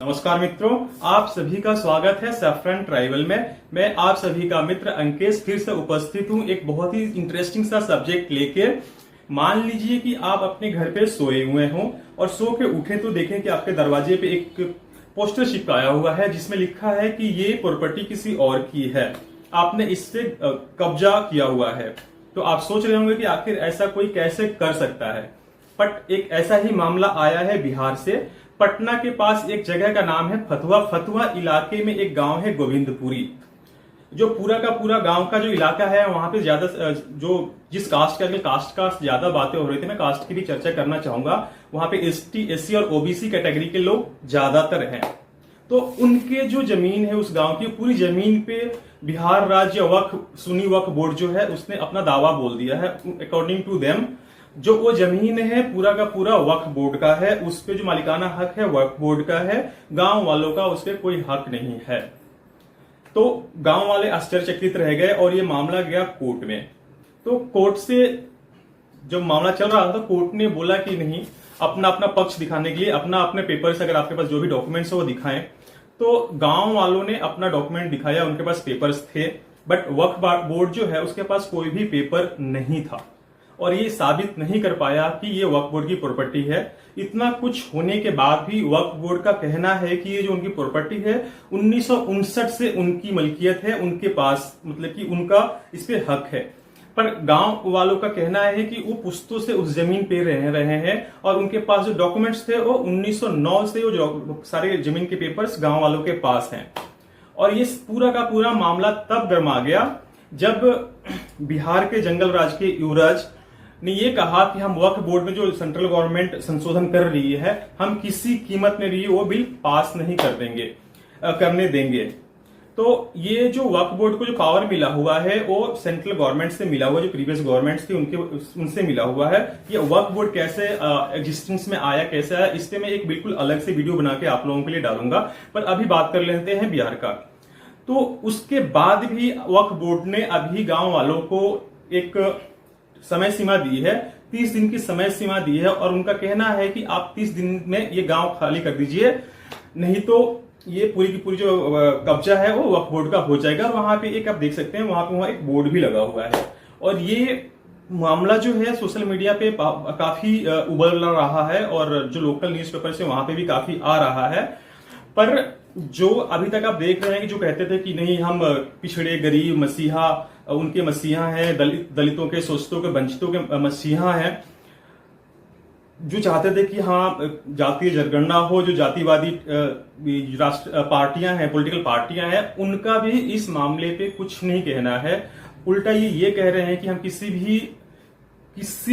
नमस्कार मित्रों, आप सभी का स्वागत है सैफरन ट्राइबल में। मैं आप सभी का मित्र अंकेश फिर से उपस्थित हूं एक बहुत ही इंटरेस्टिंग सा सब्जेक्ट लेके। मान लीजिए कि आप अपने घर पे सोए हुए हों और सो के उठे तो देखें कि आपके दरवाजे पे एक पोस्टर चिपकाया हुआ है जिसमें लिखा है कि ये प्रॉपर्टी किसी और की है, आपने इससे कब्जा किया हुआ है। तो आप सोच रहे होंगे कि आखिर ऐसा कोई कैसे कर सकता है। बट एक ऐसा ही मामला आया है बिहार से। पटना के पास एक जगह का नाम है फतुहा। फतुहा इलाके में एक गांव है गोविंदपुरी। जो पूरा का पूरा गांव का जो इलाका है वहां पे ज्यादा जो जिस कास्ट का ज्यादा बातें हो रही थी, मैं कास्ट की भी चर्चा करना चाहूंगा। वहां पे एसटी, एससी और ओबीसी कैटेगरी के लोग ज्यादातर हैं। तो उनके जो जमीन है उस गांव की पूरी जमीन पे बिहार राज्य वक्फ सुन्नी वक्फ बोर्ड जो है उसने अपना दावा बोल दिया है। अकॉर्डिंग टू देम जो वो जमीन है पूरा का पूरा वक्फ बोर्ड का है, उस पे जो मालिकाना हक है वक्फ बोर्ड का है, गांव वालों का उस पे कोई हक नहीं है। तो गांव वाले आश्चर्यचकित रह गए और ये मामला गया कोर्ट में। तो कोर्ट से जब मामला चल रहा था कोर्ट ने बोला कि नहीं, अपना अपना पक्ष दिखाने के लिए अपना अपने पेपर्स, अगर आपके पास जो भी डॉक्यूमेंट्स है वो दिखाएं। तो गांव वालों ने अपना डॉक्यूमेंट दिखाया, उनके पास पेपर्स थे, बट वक्फ बोर्ड जो है उसके पास कोई भी पेपर नहीं था और ये साबित नहीं कर पाया कि ये वक्फ बोर्ड की प्रॉपर्टी है। इतना कुछ होने के बाद भी वक्फ बोर्ड का कहना है कि ये जो उनकी प्रॉपर्टी है 1959 से उनकी मलकियत है, उनके पास, मतलब कि उनका इस पे हक है। पर गांव वालों का कहना है कि वो पुश्तों से उस जमीन पे रह रहे हैं और उनके पास जो डॉक्यूमेंट्स थे वो 1909 से वो जो सारे जमीन के पेपर्स गांव वालों के पास हैं। और ये पूरा का पूरा मामला तब गर्मा गया जब बिहार के जंगल राज के युवराज ने ये कहा कि हम वक्फ बोर्ड में जो सेंट्रल गवर्नमेंट संशोधन कर रही है हम किसी कीमत में भी वो बिल पास नहीं करने देंगे। तो ये जो वक्फ बोर्ड को जो पावर मिला हुआ है वो सेंट्रल गवर्नमेंट से मिला हुआ, जो प्रीवियस गवर्नमेंट्स थी उनसे मिला हुआ है। ये वक्फ बोर्ड कैसे एग्जिस्टेंस में आया, कैसे आया, इस पे मैं एक बिल्कुल अलग से वीडियो बना के आप लोगों के लिए डालूंगा। पर अभी बात कर लेते हैं बिहार का। तो उसके बाद भी वक्फ बोर्ड ने अभी गांव वालों को एक समय सीमा दी है, 30 दिन की समय सीमा दी है और उनका कहना है कि आप 30 दिन में ये गांव खाली कर दीजिए, नहीं तो ये पूरी की पूरी जो कब्जा है वो वक्फ बोर्ड का हो जाएगा। और वहां पे एक आप देख सकते हैं वहां एक बोर्ड भी लगा हुआ है और ये मामला जो है सोशल मीडिया पे काफी उबल रहा है और जो लोकल न्यूज़पेपर से वहां पे भी काफी आ रहा है। पर जो अभी तक आप देख रहे हैं कि जो कहते थे कि नहीं हम पिछड़े, गरीब, मसीहा उनके मसीहा हैं, दलितों के, शोषितों के, वंचितों के मसीहा हैं, जो चाहते थे कि हाँ जातीय जनगणना हो, जो जातिवादी राष्ट्र पार्टियां हैं, पॉलिटिकल पार्टियां हैं, उनका भी इस मामले पे कुछ नहीं कहना है। उल्टा ये कह रहे हैं कि हम किसी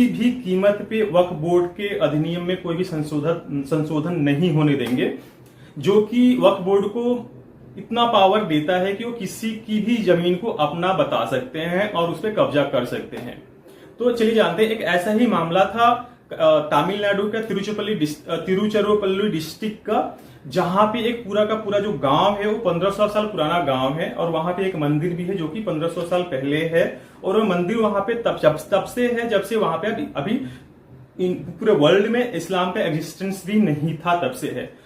भी कीमत पे वक्फ बोर्ड के अधिनियम में कोई भी संशोधन नहीं होने देंगे, जो कि वक्फ बोर्ड को इतना पावर देता है कि वो किसी की भी जमीन को अपना बता सकते हैं और उस पर कब्जा कर सकते हैं। तो चलिए जानते हैं, एक ऐसा ही मामला था तमिलनाडु का तिरुचिरापल्ली डिस्ट्रिक्ट का, जहां पे एक पूरा का पूरा जो गांव है वो 1500 साल पुराना गांव है और वहां पे एक मंदिर भी है जो कि 1500 साल पहले है। और वो मंदिर वहां पे तब से है जब से वहां पे अभी पूरे वर्ल्ड में इस्लाम का एग्जिस्टेंस भी नहीं था, तब से है।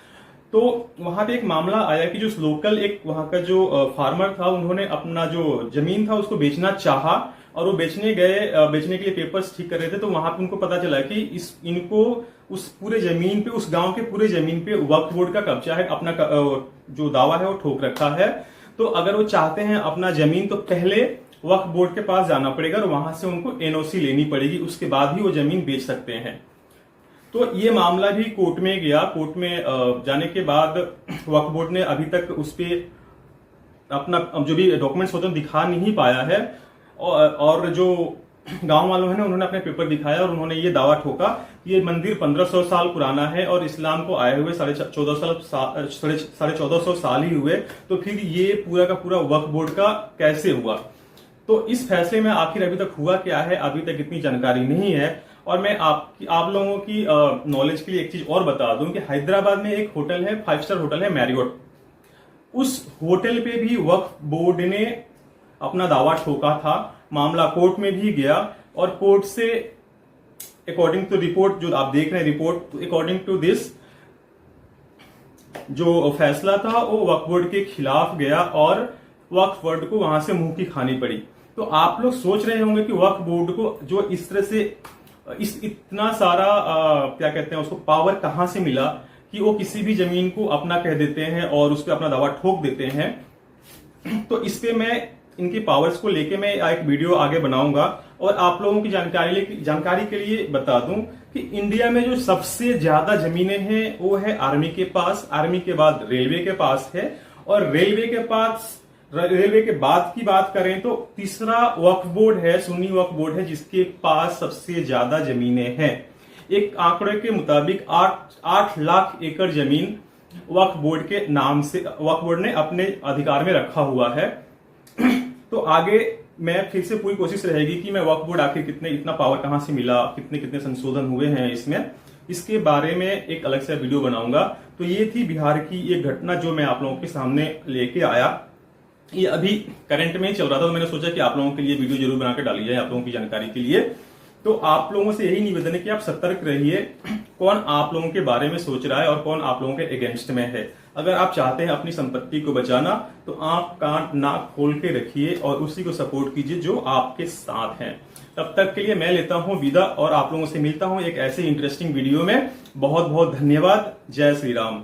तो वहां पे एक मामला आया कि जो लोकल एक वहां का जो फार्मर था, उन्होंने अपना जो जमीन था उसको बेचना चाहा और वो बेचने के लिए पेपर्स ठीक कर रहे थे। तो वहां पे उनको पता चला कि इनको उस पूरे जमीन पे, उस गांव के पूरे जमीन पे वक्फ बोर्ड का कब्जा है, अपना जो दावा है वो ठोक रखा है। तो अगर वो चाहते हैं अपना जमीन तो पहले वक्फ बोर्ड के पास जाना पड़ेगा और वहां से उनको एनओसी लेनी पड़ेगी, उसके बाद ही वो जमीन बेच सकते हैं। तो ये मामला भी कोर्ट में गया। कोर्ट में जाने के बाद वक्फ बोर्ड ने अभी तक उस पे अपना जो भी डॉक्यूमेंट्स होते हैं दिखा नहीं पाया है और जो गांव वालों हैं ना उन्होंने अपने पेपर दिखाया और उन्होंने ये दावा ठोका कि ये मंदिर 1500 साल पुराना है और इस्लाम को आए हुए 1450 साल ही हुए, तो फिर ये पूरा का पूरा वक्फ बोर्ड का कैसे हुआ। तो इस फैसले में आखिर अभी तक हुआ क्या है, अभी तक इतनी जानकारी नहीं है। और मैं आप लोगों की नॉलेज के लिए एक चीज और बता दूं कि हैदराबाद में एक होटल है, 5 स्टार होटल है मैरियट। उस होटल पे भी वक्फ बोर्ड ने अपना दावा ठोका था, मामला कोर्ट में भी गया और कोर्ट से अकॉर्डिंग टू रिपोर्ट जो आप देख रहे हैं, रिपोर्ट अकॉर्डिंग टू दिस जो फैसला था वो वक्फ बोर्ड के खिलाफ गया और वक्फ बोर्ड को वहां से मुंह की खानी पड़ी। तो आप लोग सोच रहे होंगे कि वक्फ बोर्ड को जो इस तरह से इतना सारा क्या कहते हैं उसको पावर कहां से मिला कि वो किसी भी जमीन को अपना कह देते हैं और उस पर अपना दावा ठोक देते हैं। तो इस पे मैं इनकी पावर्स को लेके मैं एक वीडियो आगे बनाऊंगा और आप लोगों की जानकारी के लिए बता दूं कि इंडिया में जो सबसे ज्यादा जमीनें हैं वो है आर्मी के पास, आर्मी के बाद रेलवे के पास है, और रेलवे के बाद की बात करें तो तीसरा वक्फ बोर्ड है, सुन्नी वक्फ बोर्ड है, जिसके पास सबसे ज्यादा जमीनें हैं। एक आंकड़े के मुताबिक 8 लाख एकड़ जमीन वक्फ बोर्ड के नाम से वक्फ बोर्ड ने अपने अधिकार में रखा हुआ है। तो आगे मैं फिर से पूरी कोशिश रहेगी कि मैं वक्फ बोर्ड आखिर इतना पावर कहां से मिला, कितने संशोधन हुए हैं इसमें, इसके बारे में एक अलग से वीडियो बनाऊंगा। तो ये थी बिहार की एक घटना जो मैं आप लोगों के सामने लेके आया। ये अभी करंट में ही चल रहा था, तो मैंने सोचा कि आप लोगों के लिए वीडियो जरूर बना के डाली जाए आप लोगों की जानकारी के लिए। तो आप लोगों से यही निवेदन है कि आप सतर्क रहिए, कौन आप लोगों के बारे में सोच रहा है और कौन आप लोगों के अगेंस्ट में है। अगर आप चाहते हैं अपनी संपत्ति को बचाना तो आप कान नाक खोल के रखिए और उसी को सपोर्ट कीजिए जो आपके साथ हैं। तब तक के लिए मैं लेता हूं विदा और आप लोगों से मिलता हूं एक ऐसे इंटरेस्टिंग वीडियो में। बहुत बहुत धन्यवाद। जय श्री राम।